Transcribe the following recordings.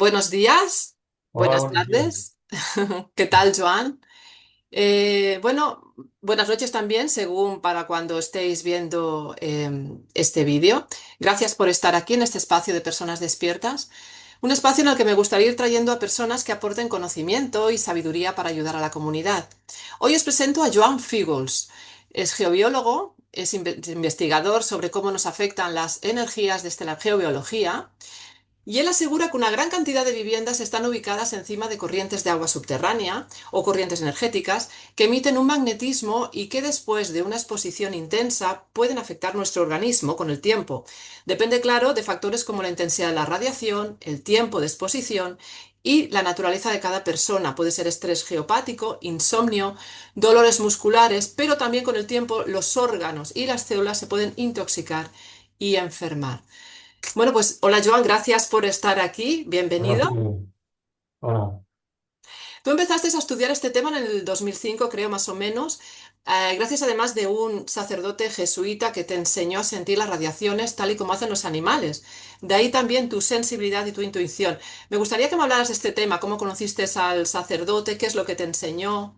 Buenos días, Hola, buenas buenos días. tardes. ¿Qué tal, Joan? Bueno, buenas noches también, según para cuando estéis viendo este vídeo. Gracias por estar aquí en este espacio de personas despiertas, un espacio en el que me gustaría ir trayendo a personas que aporten conocimiento y sabiduría para ayudar a la comunidad. Hoy os presento a Joan Fígols. Es geobiólogo, es investigador sobre cómo nos afectan las energías desde la geobiología. Y él asegura que una gran cantidad de viviendas están ubicadas encima de corrientes de agua subterránea o corrientes energéticas que emiten un magnetismo y que después de una exposición intensa pueden afectar nuestro organismo con el tiempo. Depende, claro, de factores como la intensidad de la radiación, el tiempo de exposición y la naturaleza de cada persona. Puede ser estrés geopático, insomnio, dolores musculares, pero también con el tiempo los órganos y las células se pueden intoxicar y enfermar. Bueno, pues hola Joan, gracias por estar aquí, bienvenido. Gracias. Hola. Tú empezaste a estudiar este tema en el 2005, creo más o menos, gracias además de un sacerdote jesuita que te enseñó a sentir las radiaciones tal y como hacen los animales. De ahí también tu sensibilidad y tu intuición. Me gustaría que me hablaras de este tema, cómo conociste al sacerdote, qué es lo que te enseñó.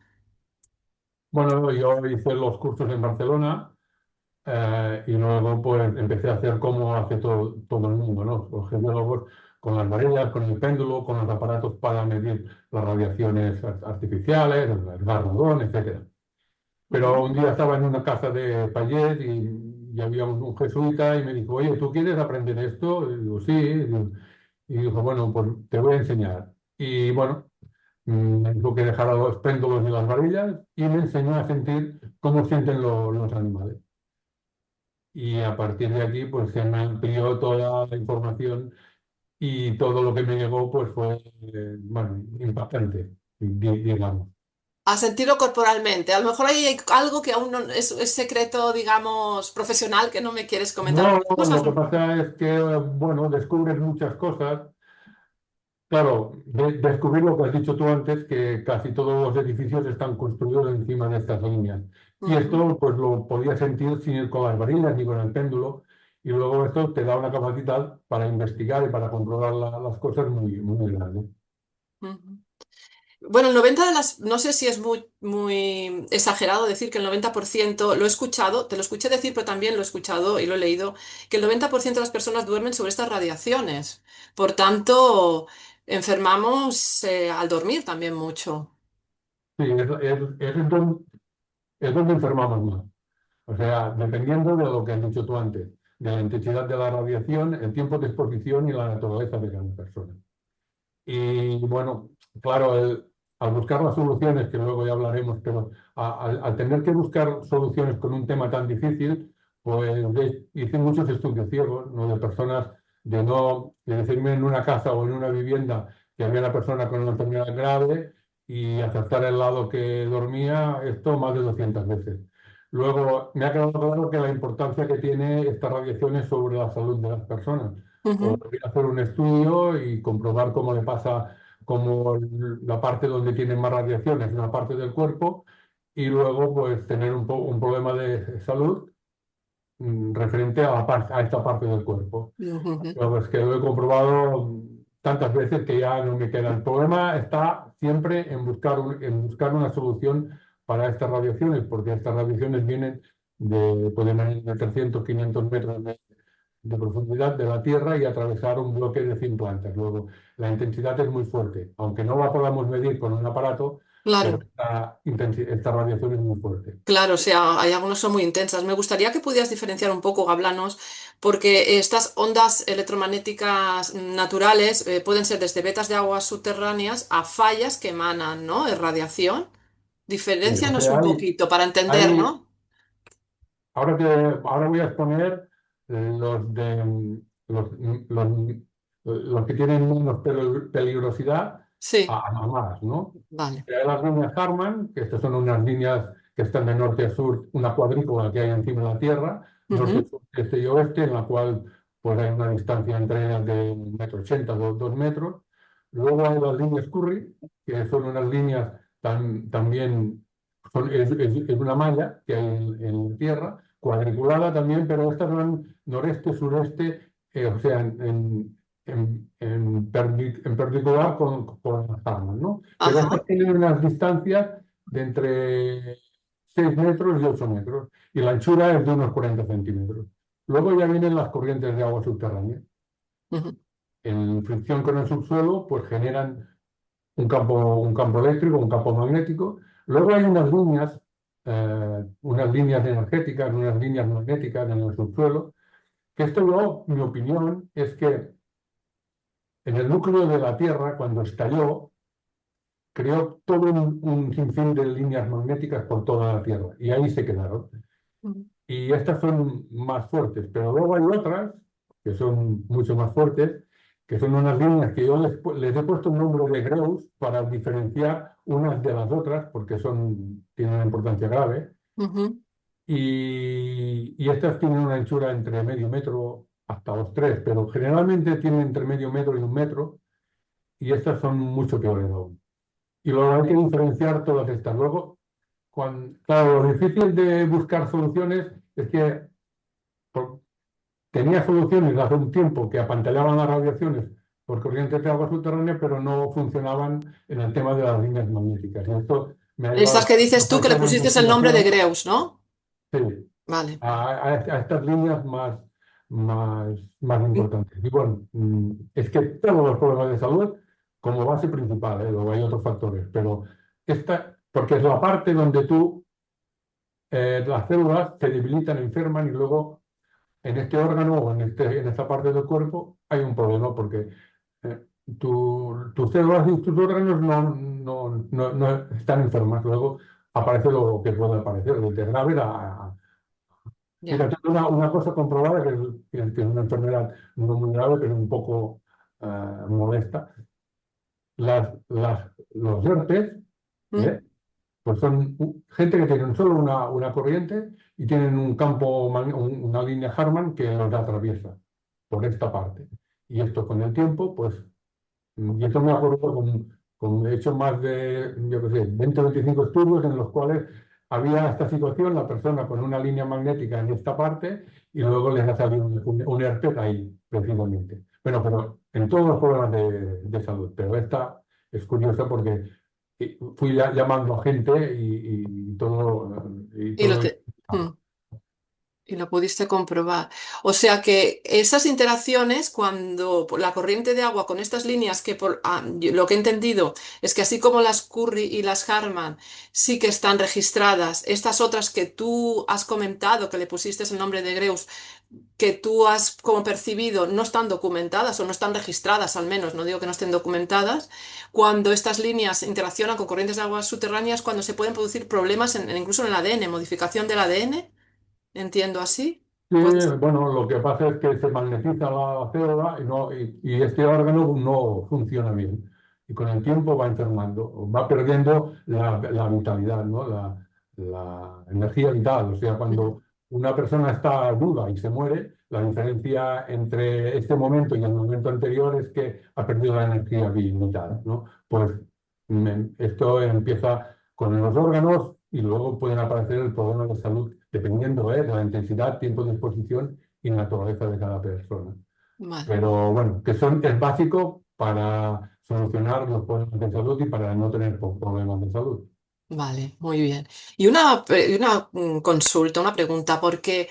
Bueno, yo hice los cursos en Barcelona y luego pues empecé a hacer como hace todo el mundo, ¿no? Los geólogos con las varillas, con el péndulo, con los aparatos para medir las radiaciones artificiales, el radón, etcétera. Pero Ujú. un día estaba en una casa de Payet y había un jesuita y me dijo, oye, ¿tú quieres aprender esto? Y digo, sí. Y dijo, bueno, pues te voy a enseñar. Y bueno, me dijo que dejara los péndulos y las varillas y me enseñó a sentir cómo sienten los animales. Y a partir de aquí, pues se me amplió toda la información y todo lo que me llegó, pues fue, bueno, impactante, digamos. A sentirlo corporalmente. A lo mejor hay algo que aún no es secreto, digamos, profesional que no me quieres comentar. No, Otras cosas. lo que pasa es que, bueno, descubres muchas cosas. Claro, descubrir lo que has dicho tú antes, que casi todos los edificios están construidos encima de estas líneas. Y Ujú. esto pues lo podía sentir sin ir con las varillas ni con el péndulo. Y luego esto te da una capacidad para investigar y para comprobar las cosas muy grande. Ujú. Bueno, el 90 de las, no sé si es muy exagerado decir que el 90%, lo he escuchado, te lo escuché decir, pero también lo he escuchado y lo he leído, que el 90% de las personas duermen sobre estas radiaciones. Por tanto, enfermamos al dormir también mucho. Sí, es donde enfermamos más. O sea, dependiendo de lo que has dicho tú antes, de la intensidad de la radiación, el tiempo de exposición y la naturaleza de cada persona. Y bueno, claro, al buscar las soluciones, que luego ya hablaremos, pero al tener que buscar soluciones con un tema tan difícil, pues hice muchos estudios ciegos, ¿no? De personas, de decirme en una casa o en una vivienda que había una persona con una enfermedad grave y acertar el lado que dormía, esto más de 200 veces. Luego, me ha quedado claro que la importancia que tiene estas radiaciones sobre la salud de las personas. Ujú. Podría hacer un estudio y comprobar cómo le pasa, cómo la parte donde tiene más radiación es una parte del cuerpo y luego pues tener un problema de salud referente a, a esta parte del cuerpo. Ujú. Pero es que lo he comprobado tantas veces que ya no me queda. El problema está siempre en buscar una solución para estas radiaciones, porque estas radiaciones vienen pueden venir de 300, 500 metros de profundidad de la Tierra y atravesar un bloque de 100 plantas. Luego, la intensidad es muy fuerte, aunque no la podamos medir con un aparato, pero Claro. esta radiación es muy fuerte. Claro, o sea, hay algunas que son muy intensas. Me gustaría que pudieras diferenciar un poco, háblanos, porque estas ondas electromagnéticas naturales pueden ser desde vetas de aguas subterráneas a fallas que emanan, ¿no? De radiación. Sí, o Diferéncianos sea, un poquito para entender, hay, ¿no? ahora voy a exponer los, de, los, los que tienen menos peligrosidad Sí, a más, ¿no? vale. Hay las líneas Harman, que estas son unas líneas que están de norte a sur, una cuadrícula que hay encima de la Tierra, norte, Ujú. sur, este y oeste, en la cual pues hay una distancia entre ellas de 1,80 m, 2 metros. Luego hay las líneas Curry, que son unas líneas también, es una malla que hay en la Tierra, cuadriculada también, pero estas van noreste, sureste, o sea, en perpendicular con las armas, ¿no? Pero Ajá. estas tienen unas distancias de entre 6 metros y 8 metros, y la anchura es de unos 40 centímetros. Luego ya vienen las corrientes de agua subterránea. Ujú, En fricción con el subsuelo, pues generan un campo eléctrico, un campo magnético. Luego hay unas líneas energéticas, unas líneas magnéticas en el subsuelo, que esto yo, mi opinión, es que en el núcleo de la Tierra, cuando estalló, creó todo un sinfín de líneas magnéticas por toda la Tierra, y ahí se quedaron. ujú. Y estas son más fuertes, pero luego hay otras que son mucho más fuertes, que son unas líneas que yo les he puesto un nombre de Gauss para diferenciar unas de las otras, porque tienen una importancia grave, Ujú. y estas tienen una anchura entre medio metro hasta los 3, pero generalmente tienen entre medio metro y 1 metro, y estas son mucho peores aún. Y luego hay que diferenciar todas estas. Luego, claro, lo difícil de buscar soluciones es que por- tenía soluciones hace un tiempo que apantallaban las radiaciones por corrientes de agua subterránea, pero no funcionaban en el tema de las líneas magnéticas. Y esto me ha Estas llevado que a dices tú que hacer le una pusiste el nombre de investigación, Greus, ¿no? sí, Vale. a estas líneas más importantes. Y bueno, es que todos los problemas de salud como base principal, luego hay otros factores, pero porque es la parte donde las células se debilitan, enferman, y luego en este órgano o en esta parte del cuerpo hay un problema porque eh, tus células y tus órganos no están enfermas. Luego aparece lo que puede aparecer, desde grave Ya. Fíjate, una cosa comprobada que es una enfermedad no muy grave, pero un poco molesta. Los herpes, ¿Mm? ¿eh? Pues son gente que tienen solo una corriente y tienen un campo, una línea Harman que los atraviesa por esta parte. Y esto con el tiempo, pues, y esto me acuerdo he hecho más de, yo qué sé, 20 o 25 estudios en los cuales había esta situación, la persona con una línea magnética en esta parte y luego les ha salido un herpes ahí, precisamente. Bueno, pero en todos los problemas de salud, pero esta es curiosa porque fui llamando a gente y todo, y Y lo todo. te- mm. Y lo pudiste comprobar. O sea que esas interacciones, cuando la corriente de agua con estas líneas, lo que he entendido es que así como las Curry y las Harman sí que están registradas, estas otras que tú has comentado, que le pusiste el nombre de Greus, que tú has como percibido, no están documentadas o no están registradas al menos, no digo que no estén documentadas, cuando estas líneas interaccionan con corrientes de aguas subterráneas, cuando se pueden producir problemas incluso en el ADN, modificación del ADN. Entiendo así. Sí, Pues, bueno, lo que pasa es que se magnetiza la célula y este órgano no funciona bien. Y con el tiempo va enfermando, va perdiendo la vitalidad, ¿no? La energía vital. O sea, ujú, cuando una persona está viva y se muere, la diferencia entre este momento y el momento anterior es que ha perdido la energía vital, ¿no? Pues esto empieza con los órganos y luego pueden aparecer el problema de salud dependiendo, de la intensidad, tiempo de exposición y naturaleza de cada persona. vale, Pero bueno, es básico para solucionar los problemas de salud y para no tener problemas de salud. vale, muy bien. Y una consulta, una pregunta, porque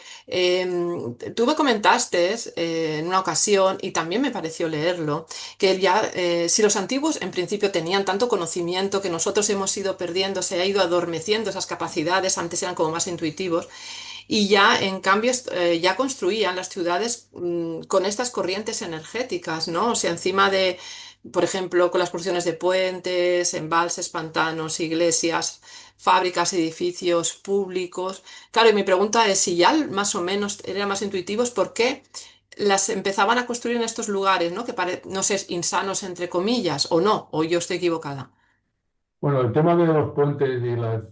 tú me comentaste en una ocasión, y también me pareció leerlo, que ya, si los antiguos en principio tenían tanto conocimiento que nosotros hemos ido perdiendo, se ha ido adormeciendo esas capacidades, antes eran como más intuitivos. Y ya, en cambio, ya construían las ciudades con estas corrientes energéticas, ¿no? O sea, encima de, por ejemplo, con las construcciones de puentes, embalses, pantanos, iglesias, fábricas, edificios públicos. Claro, y mi pregunta es si ya más o menos eran más intuitivos, ¿por qué las empezaban a construir en estos lugares, ¿no? Que no sé, insanos entre comillas, o no, o yo estoy equivocada. Bueno, el tema de los puentes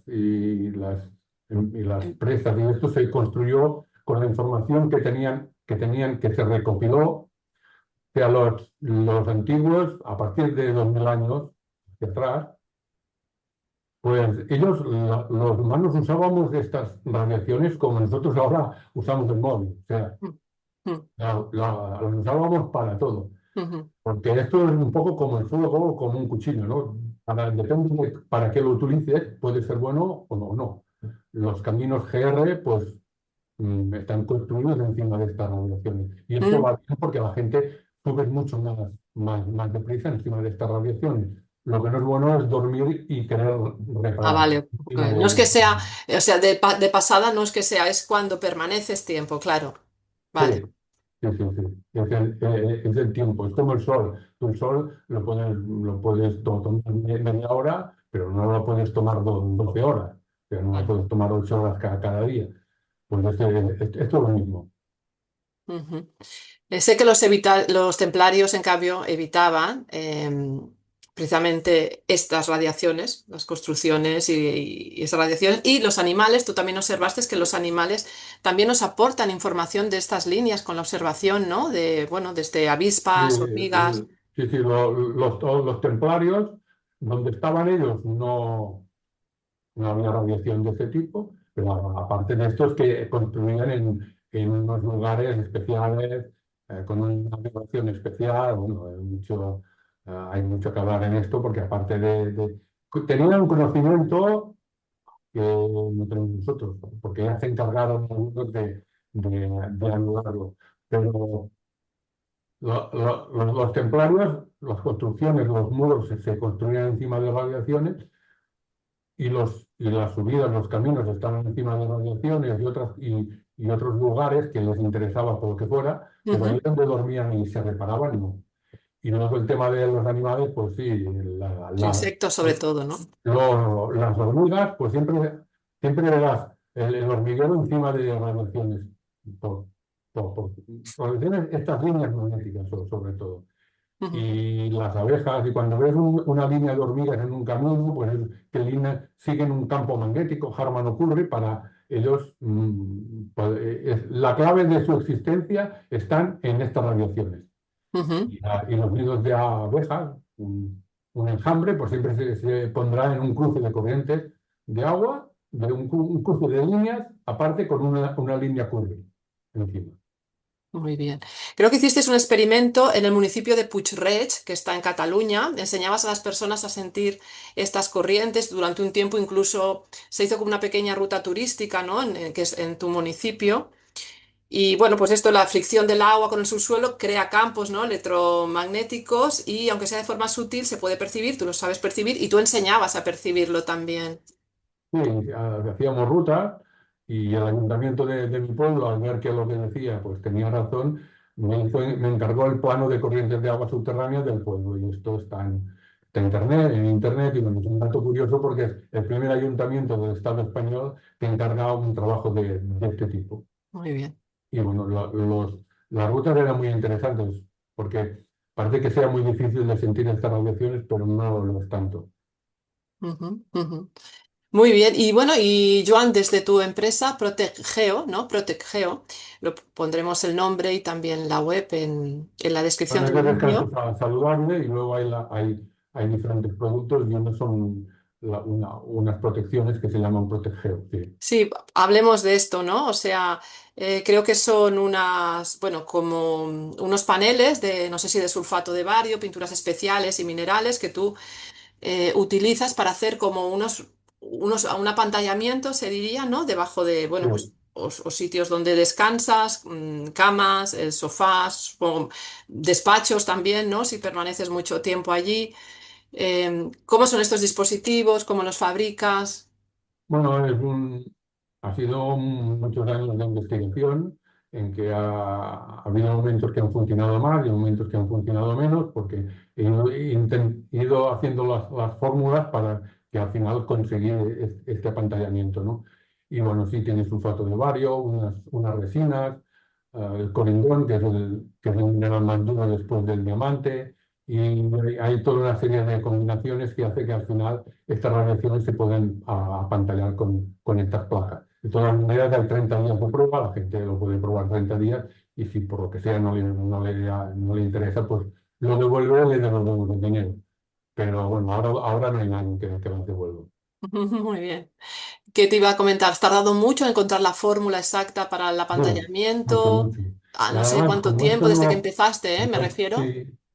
y las Em, presas y esto se construyó con la información que se recopiló, que a los antiguos, a partir de 2000 años hacia atrás, pues ellos, los humanos, usábamos estas radiaciones como nosotros ahora usamos el móvil. O sea, mm, mm, las usábamos para todo. Ujú. Porque esto es un poco como el fuego o como un cuchillo, ¿no? Depende de para qué lo utilices, puede ser bueno o no. Los caminos GR, pues, están construidos encima de estas radiaciones. Y esto Mm. va bien porque la gente sube mucho más deprisa encima de estas radiaciones. Lo que no es bueno es dormir y querer Ah, reparar vale. Ok. encima No es de... que sea, o sea, de pasada no es que sea, es cuando permaneces tiempo, claro. Sí, Vale. sí, sí, sí. Es el tiempo, es como el sol. Tú el sol lo puedes tomar media hora, pero no lo puedes tomar 12 horas, pero no lo Vale. puedes tomar 8 horas cada día. Pues esto es lo mismo. Ujú. Sé que los templarios, en cambio, evitaban precisamente estas radiaciones, las construcciones y esas radiaciones. Y los animales, tú también observaste que los animales también nos aportan información de estas líneas con la observación, ¿no? De, bueno, desde Sí, avispas, hormigas. sí, sí, todos los templarios, donde estaban ellos, no había radiación de ese tipo, pero aparte de esto es que construían en unos lugares especiales, con una decoración especial. Bueno, hay mucho que hablar en esto, porque aparte tenían un conocimiento que no tenemos nosotros, porque ya se encargaron algunos de anularlo. Pero los templarios, las construcciones, los muros se construían encima de radiaciones, y las subidas, los caminos estaban encima de radiaciones y otros lugares que les interesaba por lo que fuera, pero ahí Ujú. donde dormían y se reparaban, no. Y luego el tema de los animales, pues sí, Los insectos sobre todo, ¿no? las hormigas, pues siempre verás el hormiguero encima de radiaciones, por, por radiaciones, estas líneas magnéticas sobre todo. Ujú. Y las abejas, y cuando ves una línea de hormigas en un camino, pues es que siguen un campo magnético, Harman ocurre, para ellos, pues, la clave de su existencia están en estas radiaciones. Ujú. Y los nidos de abejas, un enjambre, pues siempre se pondrá en un cruce de corrientes de agua, un cruce de líneas, aparte con una línea curva encima. Muy bien. Creo que hiciste un experimento en el municipio de Puig-reig, que está en Cataluña. Enseñabas a las personas a sentir estas corrientes durante un tiempo, incluso se hizo como una pequeña ruta turística, ¿no? Que es en tu municipio. Y bueno, pues esto, la fricción del agua con el subsuelo crea campos, ¿no? Electromagnéticos y aunque sea de forma sutil, se puede percibir, tú lo sabes percibir y tú enseñabas a percibirlo también. Sí, hacíamos rutas, y el ayuntamiento de mi pueblo, al ver que lo que decía pues tenía razón, me encargó el plano de corrientes de agua subterráneas del pueblo. Y esto está en internet, y bueno, es un dato curioso porque es el primer ayuntamiento del Estado español que encarga un trabajo de este tipo. Muy bien. Y bueno, las rutas eran muy interesantes porque parece que sea muy difícil de sentir estas radiaciones, pero no lo es tanto. Ujú, ujú. Muy bien, y bueno, y Joan, desde tu empresa Protegeo, ¿no? Protegeo, lo pondremos el nombre y también la web en la descripción Bueno, es del de descanso vídeo. saludable, y luego hay diferentes productos, y unos son unas protecciones que se llaman Protegeo. Sí. Sí, hablemos de esto, ¿no? O sea, creo que son unas, bueno, como unos paneles de, no sé si de sulfato de bario, pinturas especiales y minerales que tú utilizas para hacer como un apantallamiento, se diría, ¿no? Debajo de, bueno, pues, Sí. o sitios donde descansas, camas, sofás, o despachos también, ¿no? Si permaneces mucho tiempo allí. ¿Cómo son estos dispositivos? ¿Cómo los fabricas? Bueno, ha sido muchos años de investigación, en que ha habido momentos que han funcionado más y momentos que han funcionado menos, porque he ido haciendo las fórmulas para que al final conseguir este apantallamiento, ¿no? Y bueno, sí, tiene sulfato de bario, unas resinas, el corindón, que es el mineral más duro después del diamante, y hay toda una serie de combinaciones que hace que al final estas radiaciones se pueden apantallar con estas placas. De todas maneras, hay 30 días de prueba, la gente lo puede probar 30 días, y si por lo que sea no le interesa, pues lo devuelve, le devolvemos el dinero. Pero bueno, ahora no hay nadie que nos devuelva. Muy bien. ¿Qué te iba a comentar? ¿Has tardado mucho en encontrar la fórmula exacta para el Mucho, mucho, apantallamiento? mucho. Ah, Y no sé además, cuánto como tiempo esto desde que no, empezaste, ¿eh? Me no, sí, refiero.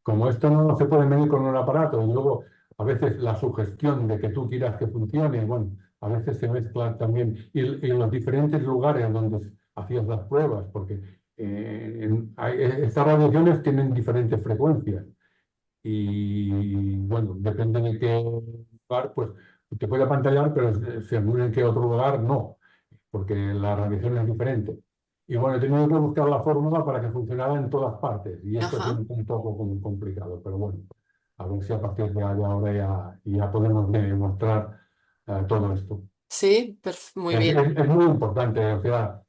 como esto no se puede medir con un aparato y luego a veces la sugestión de que tú quieras que funcione, bueno, a veces se mezclan también y los diferentes lugares donde hacías las pruebas, porque estas radiaciones tienen diferentes frecuencias y bueno, depende de qué lugar, pues te puede apantallar, pero según en qué otro lugar no, porque la radiación es diferente. Y bueno, he tenido que buscar la fórmula para que funcionara en todas partes y esto es Ajá. un poco complicado, pero bueno, a ver si a partir de ahora ya podemos demostrar todo esto. Sí, muy bien. Es muy importante, o sea,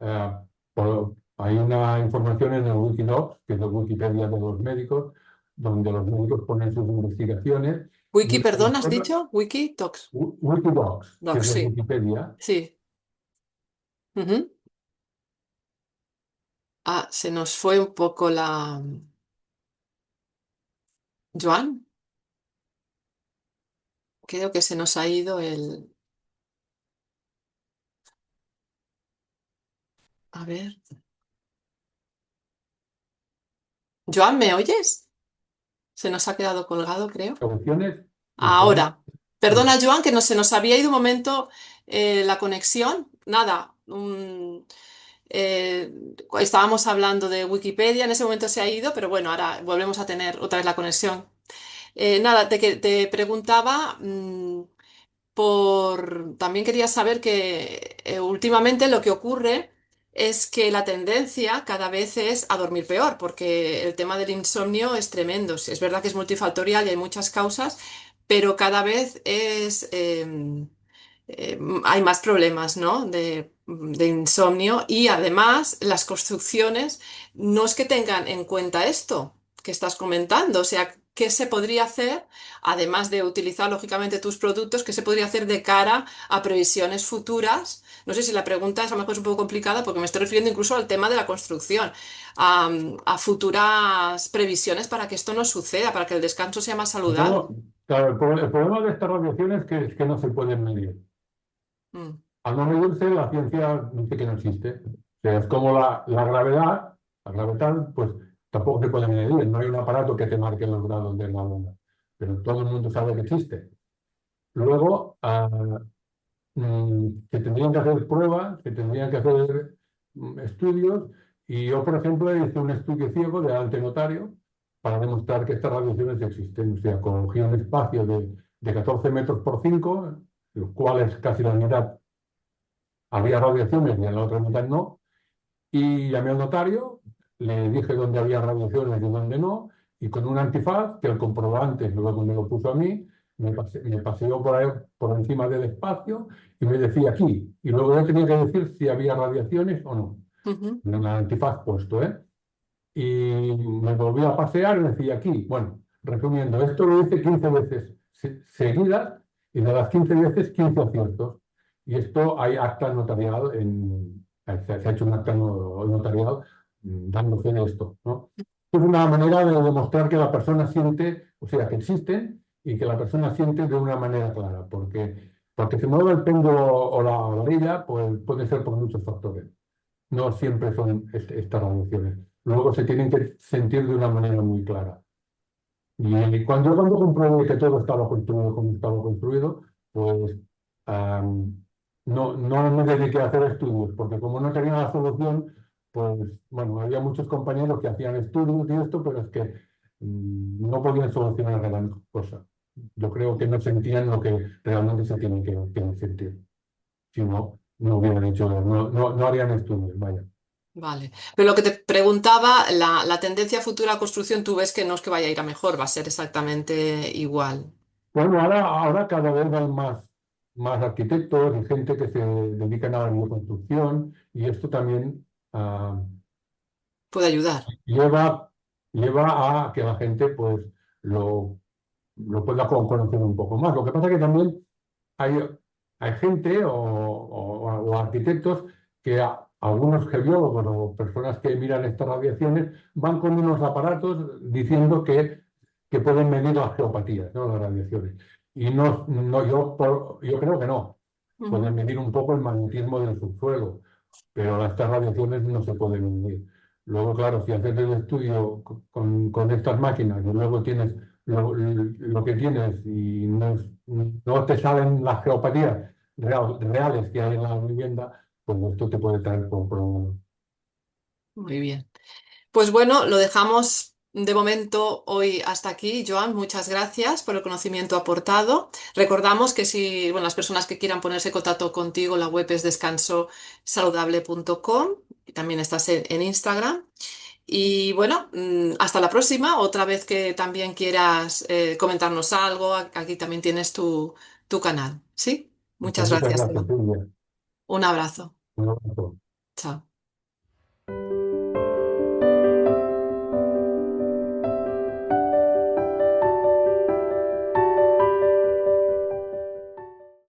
eh, hay una información en el Wikidocs, que es la Wikipedia de los médicos, donde los médicos ponen sus investigaciones Wiki, y perdón, ¿has dicho? Wiki, Docs. Wikidocs, que es Docs, la sí. Wikipedia, Sí. Ujú. Ah, se nos fue un poco la... Joan, creo que se nos ha ido el... A ver. Joan, ¿me oyes? Se nos ha quedado colgado, creo. soluciones y podemos... Ahora. Perdona, Joan, que no, se nos había ido un momento la conexión. Nada. Eh, Estábamos hablando de Wikipedia, en ese momento se ha ido, pero bueno, ahora volvemos a tener otra vez la conexión. Nada, te preguntaba, también quería saber que últimamente lo que ocurre es que la tendencia cada vez es a dormir peor, porque el tema del insomnio es tremendo. Sí, es verdad que es multifactorial y hay muchas causas, pero cada vez hay más problemas, ¿no? De insomnio y además las construcciones no es que tengan en cuenta esto que estás comentando, o sea, ¿qué se podría hacer, además de utilizar lógicamente tus productos, qué se podría hacer de cara a previsiones futuras? No sé si la pregunta es a lo mejor es un poco complicada porque me estoy refiriendo incluso al tema de la construcción, a, a futuras previsiones para que esto no suceda, para que el descanso sea más saludable. No, claro, el problema de estas radiaciones es que no se pueden medir. Mm, Al no medirse, la ciencia dice que no existe. O sea, es como la gravedad, pues tampoco se puede medir. No hay un aparato que te marque los grados de la onda. Pero todo el mundo sabe que existe. Luego, se tendrían que hacer pruebas, se tendrían que hacer estudios. Y yo, por ejemplo, hice un estudio ciego de ante notario para demostrar que estas radiaciones existen. O sea, cogí un espacio de 14 metros por 5, los cuales casi la mitad había radiaciones y en la otra mitad no. Y llamé al notario, le dije dónde había radiaciones y dónde no, y con un antifaz, que el comprobante luego me lo puso a mí, me paseó por ahí, por encima del espacio y me decía aquí. Y luego yo tenía que decir si había radiaciones o no. ujú, En el antifaz puesto, ¿eh? Y me volvió a pasear y me decía aquí. Bueno, resumiendo, esto lo hice 15 veces seguidas y de las 15 veces 15 aciertos. Y esto hay acta notarial, se ha hecho un acta notarial dando fe de esto, ¿no? Es una manera de demostrar que la persona siente, o sea, que existen y que la persona siente de una manera clara, porque se mueve el péndulo o la varilla, pues puede ser por muchos factores. No siempre son estas radiaciones. Luego se tienen que sentir de una manera muy clara. Y cuando comprobé que todo estaba construido como estaba construido, pues no me dediqué a hacer estudios, porque como no tenía la solución, pues bueno, había muchos compañeros que hacían estudios y esto, pero es que no podían solucionar gran cosa. Yo creo que no sentían lo que realmente se tiene que sentir. Si no, no hubieran hecho, no harían estudios, vaya. vale. Pero lo que te preguntaba, la tendencia futura a construcción, tú ves que no es que vaya a ir a mejor, va a ser exactamente igual. Bueno, ahora cada vez hay más arquitectos y gente que se dedican a la bioconstrucción y esto también Puede ayudar. lleva, lleva a que la gente pues lo, lo pueda conocer un poco más. Lo que pasa es que también hay, hay gente o arquitectos que algunos geólogos o personas que miran estas radiaciones van con unos aparatos diciendo que pueden medir las geopatías, ¿no? Las radiaciones. Y yo creo que no. Ujú. Pueden medir un poco el magnetismo del subsuelo, pero estas radiaciones no se pueden medir. Luego, claro, si haces el estudio con estas máquinas y luego tienes lo que tienes y no te salen las geopatías reales que hay en la vivienda, pues esto te puede traer por problemas. Muy bien. Pues bueno, lo dejamos de momento hoy hasta aquí. Joan, muchas gracias por el conocimiento aportado. Recordamos que si, bueno, las personas que quieran ponerse en contacto contigo, la web es descansosaludable.com y también estás en Instagram. Y bueno, hasta la próxima. Otra vez que también quieras comentarnos algo, aquí también tienes tu canal. ¿Sí? Pues Muchas muchas gracias, gracias, Joan. Silvia. Un abrazo. Un abrazo. Chao.